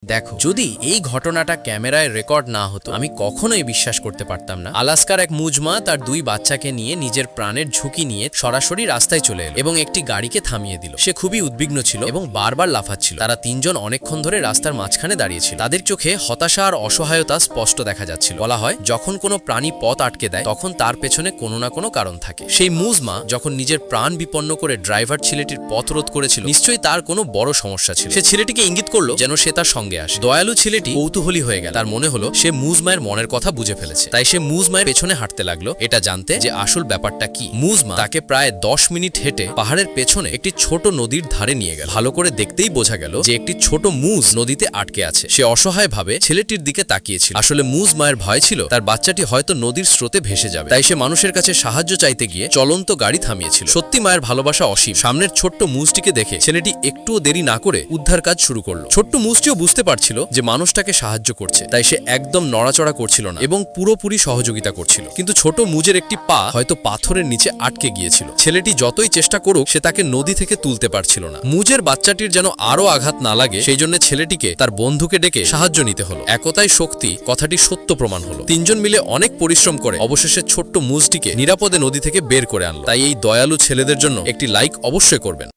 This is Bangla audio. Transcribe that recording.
দেখো, যদি এই ঘটনাটা ক্যামেরায় রেকর্ড না হতো আমি কখনোই বিশ্বাস করতে পারতাম না। আলাস্কার এক মুজমা তার 2 বাচ্চাকে নিয়ে নিজের প্রাণের ঝুঁকি নিয়ে সরাসরি রাস্তায় চলে এলো এবং একটি গাড়িকে থামিয়ে দিল। সে খুবই উদ্বিগ্ন ছিল এবং বারবার লাফাচ্ছিল। তারা 3 জন অনেকক্ষণ ধরে রাস্তার মাঝখানে দাঁড়িয়েছিল। তাদের চোখে হতাশা আর অসহায়তা স্পষ্ট দেখা যাচ্ছিল। বলা হয়, যখন কোনো প্রাণী পথ আটকে দেয় তখন তার পেছনে কোনো না কোনো কারণ থাকে। সেই মুজমা যখন নিজের প্রাণ বিপন্ন করে ড্রাইভার ছেলেটির পথ রোধ করেছিল, নিশ্চয়ই তার কোনো বড় সমস্যা ছিল। সে ছেলেটিকে ইঙ্গিত করলো যেন সে তার সঙ্গে আসে। দয়ালু ছেলেটি কৌতূহলী হয়ে গেল। তার মনে হলো সে মুজমায়ের মনের কথা বুঝে ফেলেছে। তাই সে মুজমায়ের পেছনে হাঁটতে লাগলো, এটা জানতে যে আসল ব্যাপারটা কি। মুজমা তাকে প্রায় 10 মিনিট হেঁটে পাহাড়ের পেছনে একটি ছোট নদীর ধারে নিয়ে গেল। ভালো করে দেখতেই বোঝা গেল যে একটি ছোট মুজ নদীতে আটকে আছে। সে অসহায়ভাবে ছেলেটির দিকে তাকিয়েছিল। আসলে মুজ মায়ের ভয় ছিল তার বাচ্চাটি হয়তো নদীর স্রোতে ভেসে যাবে। তাই সে মানুষের কাছে সাহায্য চাইতে গিয়ে চলন্ত গাড়ি থামিয়েছিল। সত্যি মায়ের ভালোবাসা অসীম। সামনের ছোট্ট মুজটিকে দেখে ছেলেটি একটুও দেরি না করে উদ্ধার কাজ শুরু করলো। ছোট্ট মুজটিও বুঝতে পারছিল যে মানুষটাকে সাহায্য করছে, তাই সে একদম নড়াচড়া করছিল না এবং পুরোপুরি সহযোগিতা করছিল। কিন্তু ছোট মুজের একটি পা হয়তো পাথরের নিচে আটকে গিয়েছিল। ছেলেটি যতই চেষ্টা করুক সে তাকে নদী থেকে তুলতে পারছিল না। মুজের বাচ্চাটির যেন আরো আঘাত না লাগে সেই জন্য ছেলেটিকে তার বন্ধুকে ডেকে সাহায্য নিতে হলো। একতাই শক্তি কথাটি সত্য প্রমাণ হলো। 3 জন মিলে অনেক পরিশ্রম করে অবশেষে ছোট্ট মুজটিকে নিরাপদে নদী থেকে বের করে আনলো। তাই এই দয়ালু ছেলেদের জন্য একটি লাইক অবশ্যই করবেন।